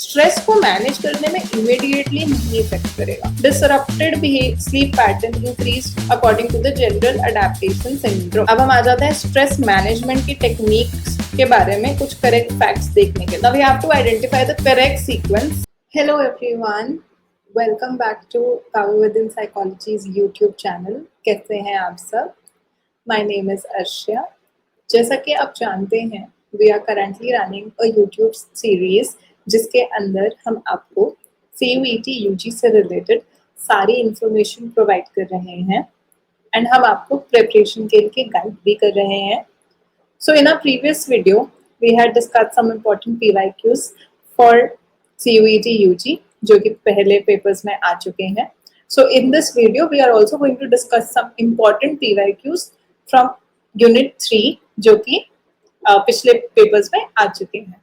Stress को manage करने में इमीडिएटली नहीं इफेक्ट करेगा। Disrupted sleep pattern increase according to the general adaptation syndrome. अब हम आ जाते हैं स्ट्रेस मैनेजमेंट की टेक्निक्स के बारे में कुछ करेक्ट फैक्ट्स देखने के। Now we have to identify the correct sequence. Hello everyone, welcome back to power within psychology's YouTube channel. कैसे हैं आप सब? My name is Arshia. जैसा कि आप जानते हैं, we are currently running a YouTube series जिसके अंदर हम आपको CUET UG से रिलेटेड सारी इंफॉर्मेशन प्रोवाइड कर रहे हैं एंड हम आपको प्रिपरेशन के लिए गाइड भी कर रहे हैं। So in a previous video we had discuss some important PYQs for CUET UG जो कि पहले पेपर्स में आ चुके हैं। So in this video we are also going to discuss some important PYQs from unit 3 जो कि पिछले पेपर्स में आ चुके हैं।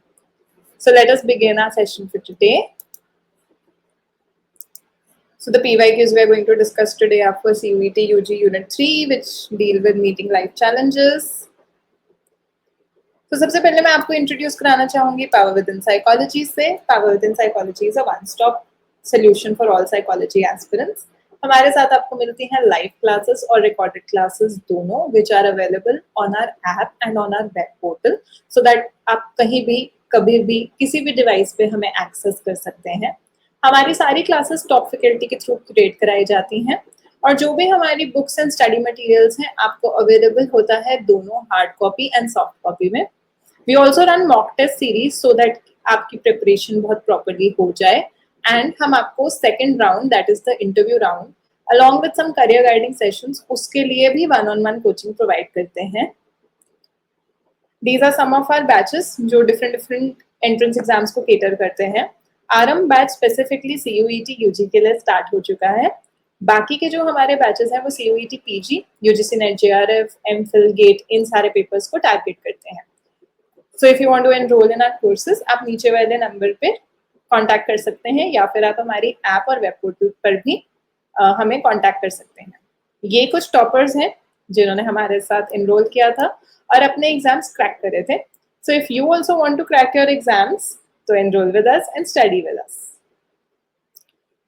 So let us begin our session for today. So the PYQs we are going to discuss today are for CUET UG Unit 3 which deal with meeting life challenges. तो सबसे पहले मैं आपको इंट्रोड्यूस कराना चाहूंगी पावर विदिन साइकोलॉजी से। Power within psychology is a one stop solution for all psychology aspirants. हमारे साथ आपको मिलती हैं लाइव क्लासेस और रिकॉर्डेड क्लासेस दोनों, which are available on our app and on our web portal, so that आप कहीं भी कभी भी किसी भी डिवाइस पे हमें एक्सेस कर सकते हैं। हमारी सारी क्लासेस टॉप फैकल्टी के थ्रू क्रिएट कराई जाती हैं और जो भी हमारी बुक्स एंड स्टडी मटेरियल्स हैं आपको अवेलेबल होता है दोनों hard copy and soft copy में। We also run mock test series so that आपकी प्रिपरेशन बहुत प्रॉपरली हो जाए एंड हम आपको second round that is the interview round along with some career guiding sessions उसके लिए भी 1-on-1 कोचिंग प्रोवाइड करते हैं। These are some of our batches जो different entrance exams को cater करते हैं। आरंभ बैच स्पेसिफिकली CUET UG के लिए स्टार्ट हो चुका है। बाकी के जो हमारे बैचेस हैं वो CUET PG, UGC NET JRF, MPhil, GATE इन सारे पेपर्स को टारगेट करते हैं। So if you want to enroll in our courses, आप नीचे वाले नंबर पे कांटेक्ट कर सकते हैं या फिर आप हमारी ऐप और वेब पोर्टल पर भी हमें कांटेक्ट कर सकते हैं। ये कुछ टॉपर्स हैं जिन्होंने हमारे साथ एनरोल किया था और अपने एग्जाम्स क्रैक करे थे। So if you also want to crack your exams तो enrol with us and study with us.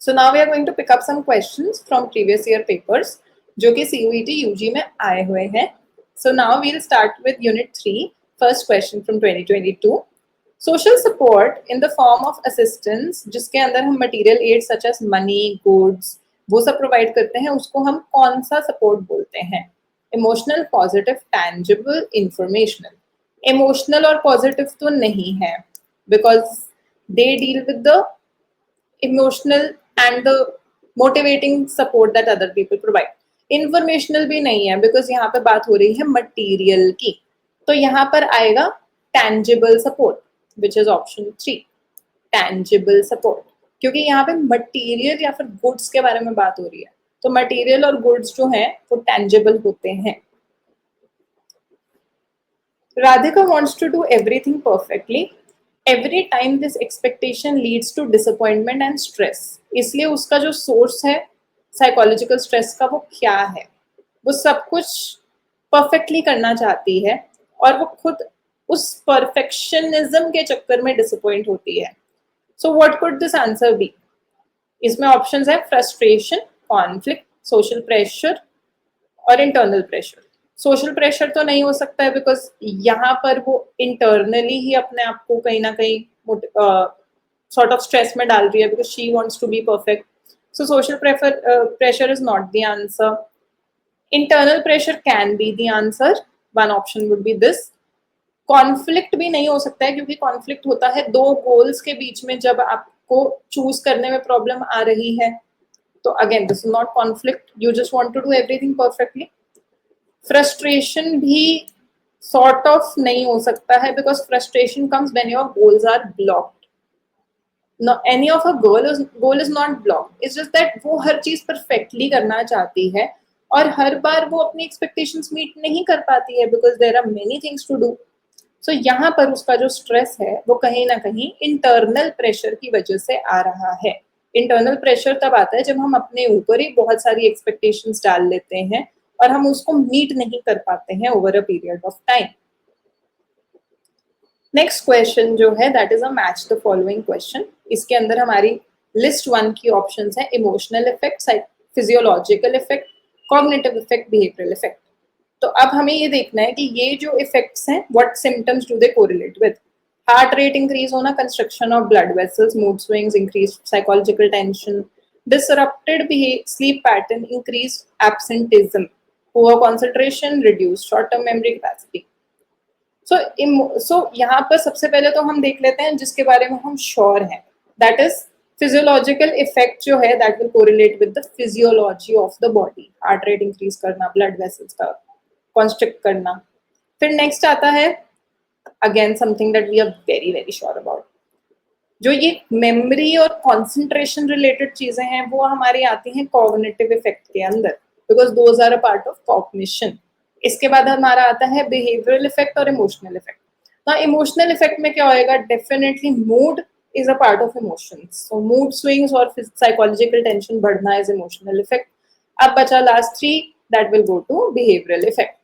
So now we are going to pick up some questions from previous year papers जो कि CUET UG में आए हुए हैं। So now we will start with unit 3, first question from 2022। Social support in the form of assistance, जिसके अंदर हम material aid such as money, goods वो सब प्रोवाइड करते हैं, उसको हम कौन सा सपोर्ट बोलते हैं? Emotional, positive, tangible, informational. Emotional और पॉजिटिव तो नहीं है because they deal with the emotional and the motivating support that other people provide. Informational भी नहीं है बिकॉज यहाँ पे बात हो रही है मटीरियल की, तो यहाँ पर आएगा tangible support which is option 3, tangible support, क्योंकि यहाँ पे मटीरियल या फिर गुड्स के बारे में बात हो रही है, तो मटेरियल और गुड्स जो हैं वो टैंजिबल होते हैं। Radhika wants to do everything perfectly. Every time this expectation leads to disappointment and stress. इसलिए उसका जो सोर्स है साइकोलॉजिकल स्ट्रेस का वो क्या है? वो सब कुछ परफेक्टली करना चाहती है और वो खुद उस परफेक्शनिज्म के चक्कर में डिसअपॉइंट होती है। So what could this answer be? इसमें ऑप्शंस है फ्रस्ट्रेशन, कॉन्फ्लिक्ट, सोशल प्रेशर और इंटरनल प्रेशर। सोशल प्रेशर तो नहीं हो सकता है बिकॉज यहाँ पर वो इंटरनली ही अपने आप को कहीं ना कहीं सॉर्ट ऑफ स्ट्रेस में डाल रही है because she wants to be perfect. So social pressure is not the answer. Internal pressure can be the answer, one option would be this. Conflict भी नहीं हो सकता है क्योंकि कॉन्फ्लिक्ट होता है दो गोल्स के बीच में जब आपको चूज करने में प्रॉब्लम आ रही है, तो again this is not conflict, you just want to do everything perfectly. Frustration भी सॉर्ट ऑफ नहीं हो सकता है because frustration comes when your goals are blocked. No, any of her goal is not blocked. It's just that वो हर चीज perfectly करना चाहती है और हर बार वो अपनी एक्सपेक्टेशंस मीट नहीं कर पाती है because there are many things to do. So यहाँ पर उसका जो स्ट्रेस है वो कहीं ना कहीं इंटरनल प्रेशर की वजह से आ रहा है। इंटरनल प्रेशर तब आता है जब हम अपने ऊपर ही बहुत सारी एक्सपेक्टेशंस डाल लेते हैं और हम उसको मीट नहीं कर पाते हैं over a period of time. Next question जो है that is a match the following question. इसके अंदर हमारी लिस्ट 1 की ऑप्शंस है emotional effect, physiological effect, cognitive effect, behavioural effect. तो अब हमें ये देखना है कि ये जो इफेक्ट्स हैं what symptoms do they correlate with. Heart rate increase होना, construction of blood vessels, mood swings, increase psychological tension, disrupted sleep pattern, increased absenteeism, poor concentration, reduced short-term memory capacity. So यहाँ पर सबसे पहले तो हम देख लेते हैं जिसके बारे में हम श्योर हैं, दैट इज फिजियोलॉजिकल इफेक्ट जो है that will correlate with the physiology of the body. Heart rate increase करना, ब्लड वेसल्स का कॉन्स्ट्रिक्ट करना. फिर नेक्स्ट आता है again something that we are very very sure about, जो ये मेमोरी और कंसंट्रेशन रिलेटेड चीजें हैं वो हमारी आती हैं कॉग्निटिव इफेक्ट के अंदर, because those are a part of cognition. इसके बाद हमारा आता है बिहेवियरल इफेक्ट और इमोशनल इफेक्ट. ना इमोशनल इफेक्ट में क्या होएगा, definitely mood is a part of emotions. So mood swings और साइकोलॉजिकल टेंशन बढ़ना इज इमोशनल इफेक्ट. अब बचा last 3 that will go to behavioural effect.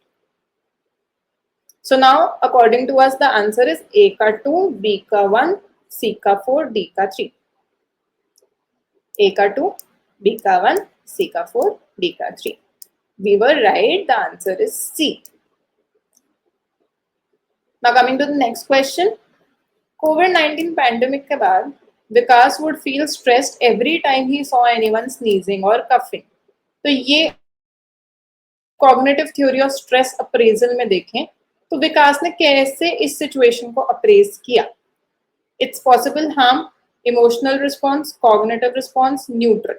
So now according to us the answer is A का 2, B का 1, C का 4, D का 3. A का 2, B का 1, C का 4, D का 3. We were right. The answer is C. Now coming to the next question. COVID-19 pandemic के बाद विकास would feel stressed every time he saw anyone sneezing or coughing. तो ये cognitive theory of stress appraisal में देखें तो विकास ने कैसे इस सिचुएशन को अप्रेज किया. It's possible harm, emotional response, cognitive response, neutral.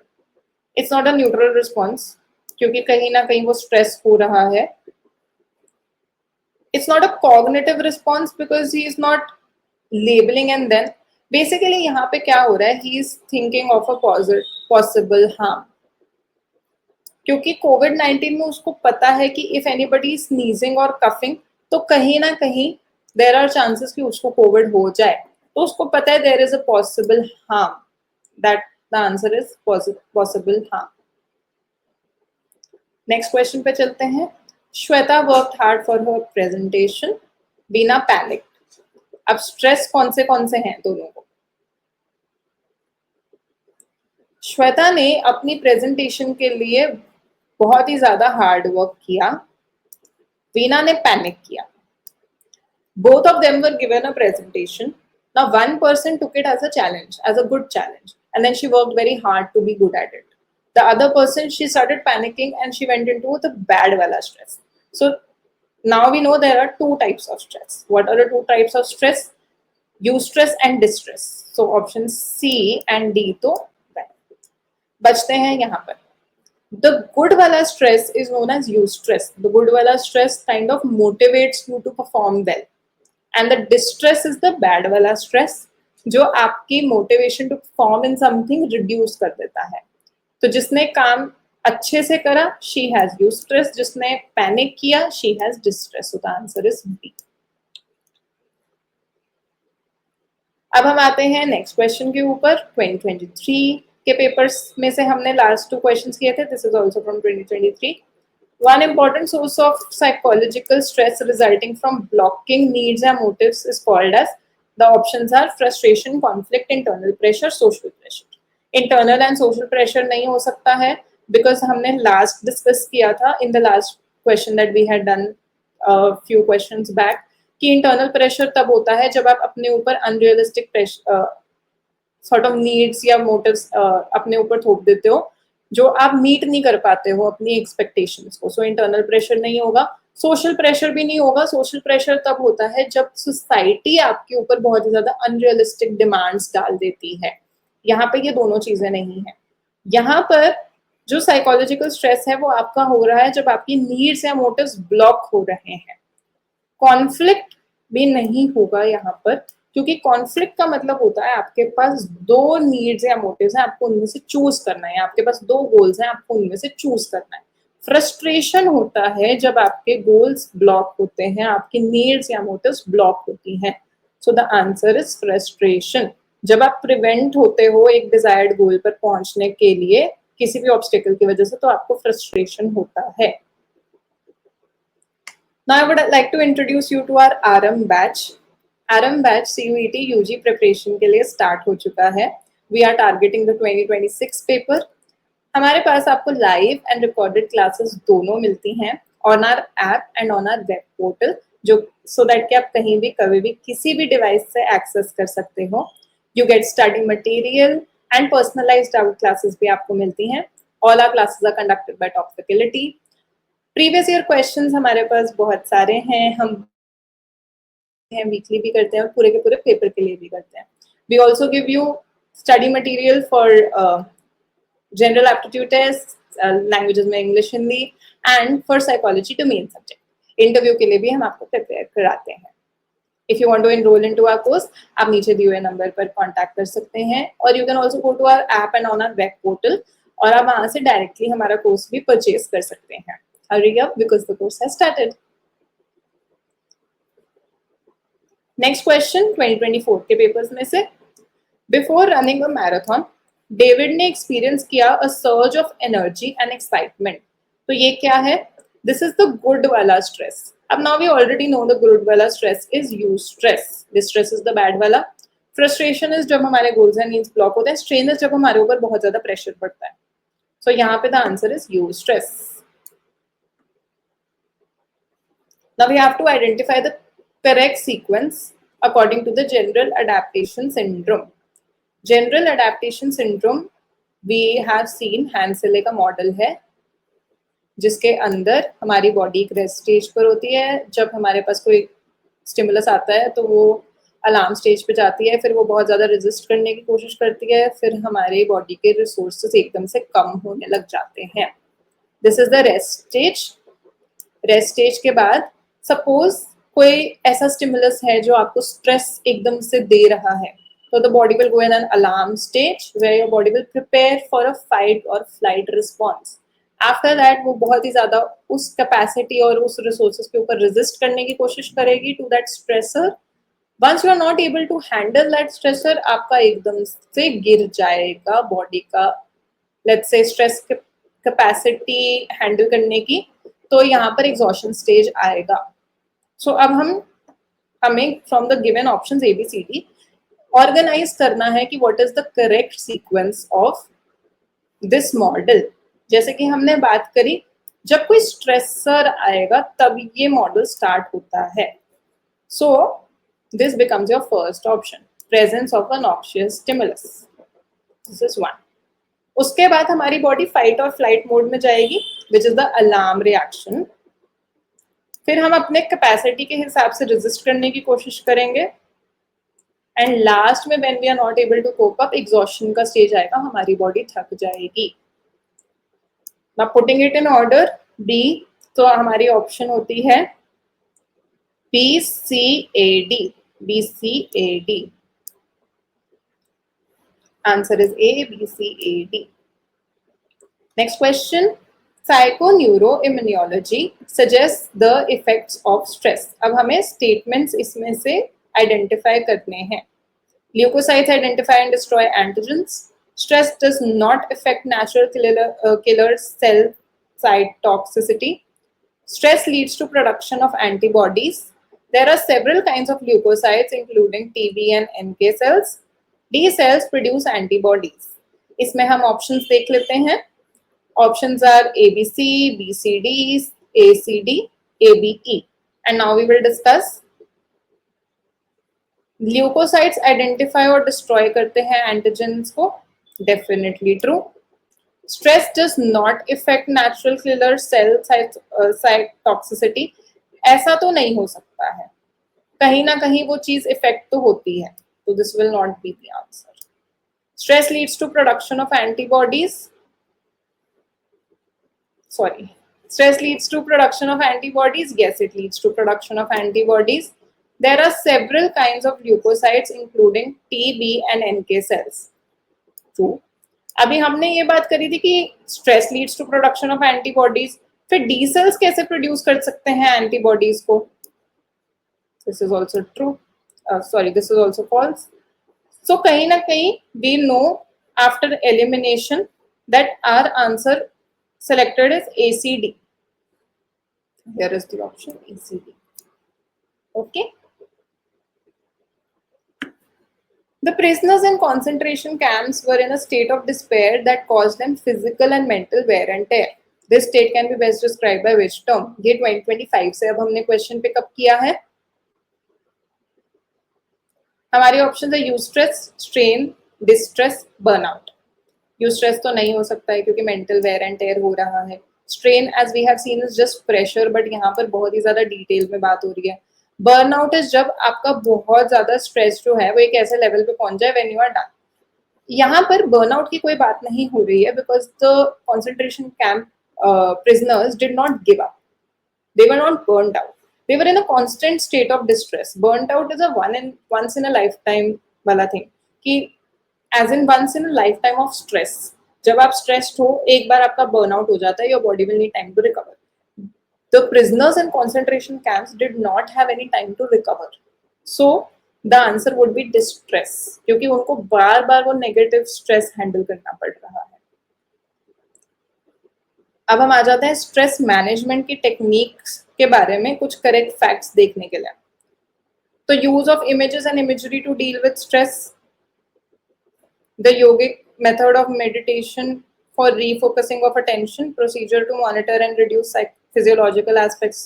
It's not a neutral response क्योंकि कहीं ना कहीं वो स्ट्रेस हो रहा है. It's not a cognitive response because he is not labelling and then basically यहाँ पे क्या हो रहा है, he is thinking of a possible harm. क्योंकि कोविड-19 में उसको पता है कि इफ एनीबडी इज स्नीजिंग और कफिंग तो कहीं ना कहीं देयर आर चांसेस कि उसको कोविड हो जाए. तो उसको पता है there is a possible harm, that the answer is possible harm. Next question पे चलते हैं. Shweta worked hard for her presentation बिना पैनिक. अब स्ट्रेस कौन से हैं दोनों को. श्वेता ने अपनी प्रेजेंटेशन के लिए बहुत ही ज्यादा हार्ड वर्क किया, वीना ने पैनिक किया. Both of them were given a presentation. Now one person took it as a challenge, as a good challenge, and then she worked very hard to be good at it. The other person, she started panicking and she went into the bad wala stress. So now we know there are 2 types of stress. What are the 2 types of stress? Eustress and distress. So option C and D तो बचते हैं यहाँ पर. The good wala stress is known as eustress. The good wala stress kind of motivates you to perform well. And the distress is the bad wala stress, जो आपकी motivation to perform in something reduce कर देता है. तो जिसने काम अच्छे से करा, she has eustress. जिसने panic किया, she has distress. So the answer is B. अब हम आते हैं नेक्स्ट क्वेश्चन के ऊपर. 2023 के पेपर्स में से हमने लास्ट 2 क्वेश्चंस किए थे. This is also from 2023. One important source of psychological stress resulting from blocking needs and motives is called as, the options are frustration, conflict, internal pressure, social pressure. Internal and social pressure नहीं हो सकता है because हमने last discuss किया था in the last question that we had done a few questions back कि internal pressure तब होता है जब आप अपने ऊपर unrealistic pressure sort of needs या मोटिव्स अपने ऊपर थोप देते हो जो आप मीट नहीं कर पाते हो अपनी एक्सपेक्टेशंस को. सो इंटरनल प्रेशर नहीं होगा, सोशल प्रेशर भी नहीं होगा. सोशल प्रेशर तब होता है जब सोसाइटी आपके ऊपर बहुत ही ज्यादा अनरियलिस्टिक डिमांड्स डाल देती है. यहाँ पे ये दोनों चीजें नहीं है. यहाँ पर जो साइकोलॉजिकल स्ट्रेस है वो आपका हो रहा है जब आपकी नीड्स या मोटिव्स ब्लॉक हो रहे हैं. कॉन्फ्लिक्ट भी नहीं होगा यहाँ पर क्योंकि कॉन्फ्लिक्ट का मतलब होता है आपके पास 2 नीड्स या मोटिव्स हैं, आपको उनमें से चूज करना है. आपके पास 2 गोल्स हैं, आपको उनमें से चूज करना है. फ्रस्ट्रेशन होता है जब आपके गोल्स ब्लॉक होते हैं, आपकी नीड्स या मोटिव्स ब्लॉक होती हैं. सो द आंसर इज फ्रस्ट्रेशन. जब आप प्रिवेंट होते हो एक डिजायर्ड गोल पर पहुंचने के लिए किसी भी ऑब्स्टेकल की वजह से तो आपको फ्रस्ट्रेशन होता है. Now I would like to introduce you to our RM batch. RM batch CUET UG preparation के लिए स्टार्ट हो चुका है. We are targeting the 2026 paper. हमारे पास आपको लाइव एंड रिकॉर्डेड क्लासेस दोनों मिलती हैं on our app and on our web portal, जो सो दैट कि आप कहीं भी कभी भी किसी भी डिवाइस से एक्सेस कर सकते हो. You get study material and personalised doubt classes भी आपको मिलती हैं. All our classes are conducted by top faculty. Previous year questions हमारे पास बहुत सारे हैं. हम वीकली भी करते हैं और पूरे के पूरे पेपर के लिए भी करते हैं. We also give you study material for general aptitude test, languages में English, Hindi, and for psychology two main subject. Interview के लिए भी हम आपको प्रिपेयर कराते हैं. If you want to enrol into our course, आप नीचे दिए हुए नंबर पर कांटेक्ट कर सकते हैं. और you can also go to our app and on our web portal, और आप वहां से डायरेक्टली हमारा कोर्स भी परचेज कर सकते हैं. Hurry up because the course has started. Next question 2024 के पेपर्स में से. Before running a marathon, David ने एक्सपीरियंस किया a surge of energy and excitement. तो ये क्या है? दिस इज द गुड वाला स्ट्रेस. अब now we already know the good वाला stress is eustress. This stress is the bad वाला. फ्रस्ट्रेशन इज जब हमारे गोल्स एंड नीड्स ब्लॉक होते हैं. स्ट्रेन इज जब हमारे ऊपर बहुत ज्यादा प्रेशर पड़ता है. सो यहाँ पे the answer is you stress. Now we have to identify the correct sequence according to the general adaptation syndrome. General adaptation syndrome we have seen हैंसेले का मॉडल है, जिसके अंदर हमारी बॉडी एक रेस्ट स्टेज पर होती है. जब हमारे पास कोई स्टिमुलस आता है तो वो अलार्म स्टेज पे जाती है, फिर वो बहुत ज़्यादा रेजिस्ट करने की कोशिश करती है, फिर हमारी बॉडी के रिसोर्सेज एकदम से कम होने लग जाते हैं. This is the rest stage. Rest stage के बाद सपोज कोई ऐसा स्टिमुलस है जो आपको स्ट्रेस एकदम से दे रहा है, तो the body will go in an alarm stage where your body will prepare for a fight और फ्लाइट रिस्पॉन्स. आफ्टर दैट वो बहुत ही ज्यादा उस कैपेसिटी और उस रिसोर्सेज के ऊपर रेजिस्ट करने की कोशिश करेगी to that stressor. Once you are not able to handle that stressor, आपका एकदम से गिर जाएगा बॉडी का, let's say stress capacity handle करने की. तो यहाँ पर एग्जॉशन स्टेज आएगा. सो अब हमें from the given options ABCD organise करना है कि what is the correct sequence of this model. जैसे कि हमने बात करी, जब कोई स्ट्रेसर आएगा तब ये मॉडल स्टार्ट होता है. So this becomes your first option, presence of a noxious stimulus. This is one. उसके बाद हमारी बॉडी फाइट और फ्लाइट मोड में जाएगी, which is the alarm reaction. फिर हम अपने कैपेसिटी के हिसाब से रेजिस्ट करने की कोशिश करेंगे, एंड लास्ट में when we are not able to cope up, exhaustion का स्टेज आएगा, हमारी बॉडी थक जाएगी. Now putting it in order, B, तो हमारी ऑप्शन होती है BCAD. BCAD. Answer is ABCAD. Next question. Psychoneuroimmunology suggests the effects of stress. अब हमें स्टेटमेंट्स इसमें से आइडेंटिफाई करने हैं. Leukocytes identify and destroy antigens. Stress does not affect natural killer cell cytotoxicity. Stress leads to production of antibodies. There are several kinds of leukocytes, including TB and NK cells. These cells produce antibodies. इसमें हम options देख लेते हैं. Options are ABC, BCD, ACD, ABE. And now we will discuss. Leukocytes identify और destroy करते हैं antigens को. Definitely true. Stress does not affect natural killer cell cytotoxicity. ऐसा तो नहीं हो सकता है. कहीं ना कहीं वो चीज इफेक्ट तो होती है. So this will not be the answer. Stress leads to production of antibodies. Stress leads to production of antibodies. Yes, it leads to production of antibodies. There are several kinds of leukocytes, including TB and NK cells. True. अभी हमने ये बात करी थी कि stress leads to production of antibodies. फिर D cells कैसे produce कर सकते हैं एंटीबॉडीज को? This is also true. This is also false. So कहीं ना कहीं we know after elimination that our answer selected is ACD. Here is the option ACD. Okay. The prisoners in concentration camps were in a state of despair that caused them physical and mental wear and tear. This state can be best described by which term? ये 2025 से अब हमने question pickup किया है. हमारे option है eustress, strain, distress, burnout. Eustress तो नहीं हो सकता है क्योंकि मेंटल वेयर एंड टेयर हो रहा है. Strain as we have seen is just pressure, but यहाँ पर बहुत ही ज्यादा डिटेल में बात हो रही है. बर्नआउट इज जब आपका बहुत ज्यादा स्ट्रेस जो है वो एक ऐसे लेवल पे पहुंच जाए व्हेन यू आर डन. यहाँ पर बर्नआउट की कोई बात नहीं हो रही है because the concentration camp prisoners did not give up. They were not burned out. They were in a constant state of distress. Burnt out is a once in a lifetime वाला thing कि as in once in a lifetime of stress. जब आप stressed हो, एक बार आपका burnout हो जाता है, your body will need time to recover. The prisoners in concentration camps did not have any time to recover. So the answer would be distress, क्योंकि उनको बार बार वो negative stress handle करना पड़ रहा है. अब हम आ जाते हैं स्ट्रेस मैनेजमेंट की टेक्निक्स के बारे में कुछ करेक्ट फैक्ट्स देखने के लिए. तो use of images and imagery to deal with stress, the yogic method of meditation for refocusing of attention, procedure to monitor and reduce physiological aspects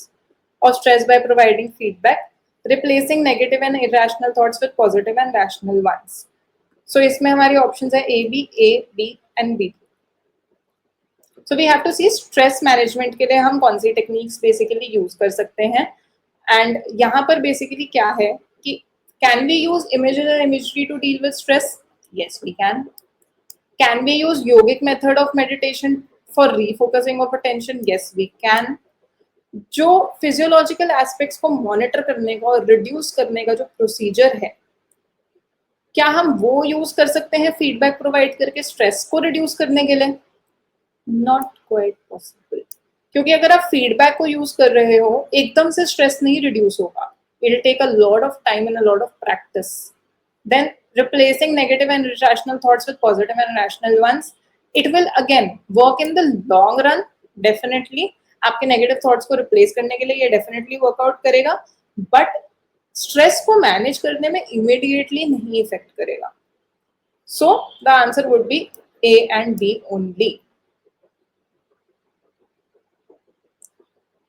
of stress by providing feedback, replacing negative and irrational thoughts with positive and rational ones. So इसमें हमारी options है A, B and B. So we have to see stress management के लिए हम कौन सी techniques basically use कर सकते हैं. एंड यहाँ पर बेसिकली क्या है कि can we use images and imagery to deal with stress? Yes we can. Can we use yogic method of meditation for refocusing of attention? Yes we can. जो physiological aspects को monitor करने का और reduce करने का जो procedure है, क्या हम वो यूज कर सकते हैं फीडबैक प्रोवाइड करके स्ट्रेस को रिड्यूस करने के लिए? नॉट क्वाइट पॉसिबल, क्योंकि अगर आप फीडबैक को यूज कर रहे हो एकदम से स्ट्रेस नहीं रिड्यूस होगा. It will take a lot of time and a lot of practice. Then replacing negative and irrational thoughts with positive and rational ones, it will again work in the long run. Definitely आपके negative thoughts को replace करने के लिए ये definitely work out करेगा, but stress को manage करने में इमीडिएटली नहीं इफेक्ट करेगा. So the answer would be A and B only.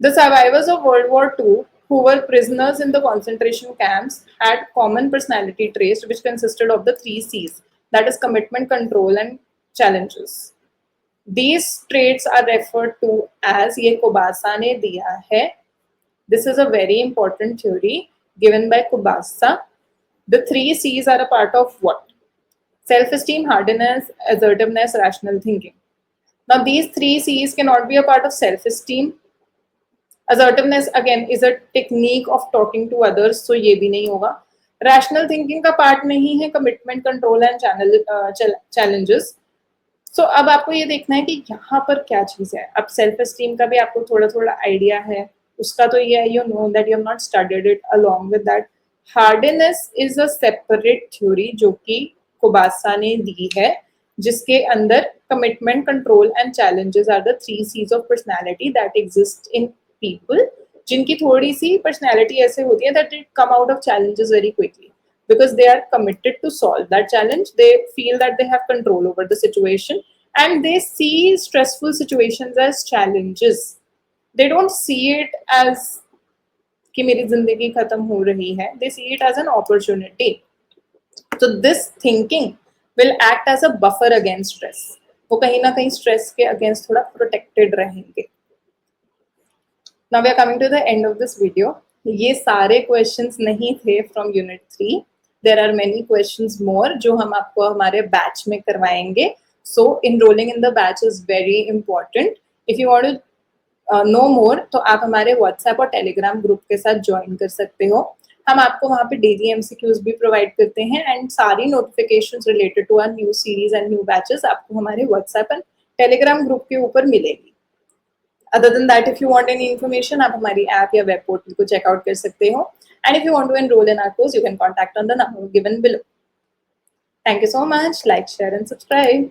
The survivors of World War II, who were prisoners in the concentration camps, had common personality traits which consisted of the 3 C's, that is commitment, control and challenges. These traits are referred to as, ये Kubasa ने दिया है. This is a very important theory given by Kubasa. The 3 C's are a part of what? Self-esteem, hardiness, assertiveness, rational thinking. Now these 3 C's cannot be a part of self-esteem. Assertiveness again is a technique of talking to others, so ये भी नहीं होगा. Rational thinking का part नहीं है commitment, control and challenges. So अब आपको ये देखना है कि यहाँ पर क्या चीज़ है. अब self esteem का भी आपको थोड़ा थोड़ा आइडिया है. उसका तो ये है, you know that you have not studied it. Along with that, hardiness is a separate theory जो कि Kubasa ने दी है, जिसके अंदर commitment, control and challenges are the 3 C's of personality that exist in people, जिनकी थोड़ी सी पर्सनैलिटी ऐसे होती है that it come out of challenges very quickly because they are committed to solve that challenge. They feel that they have control over the situation and they see stressful situations as challenges. They don't see it as कि मेरी जिंदगी खत्म हो रही है. They see it as an opportunity. So this thinking will act as a buffer against stress. वो कहीं ना कहीं stress के against थोड़ा protected रहेंगे. Now we are coming to the end of this video. ये सारे questions नहीं थे from Unit 3. There are many questions more जो हम आपको हमारे batch में करवाएंगे. So enrolling in the batch is very important. If you want to know more, तो आप हमारे WhatsApp और Telegram group के साथ join कर सकते हो. हम आपको वहाँ पे daily MCQs भी provide करते हैं and सारी notifications related to our new series and new batches आपको हमारे WhatsApp and Telegram group के ऊपर मिलेगी. Other than that, if you want any information, आप हमारी ऐप या वेब पोर्टल को चेकआउट कर सकते हो. And if you want to enroll in our course, you can contact on the number given below. Thank you so much. Like, share and subscribe.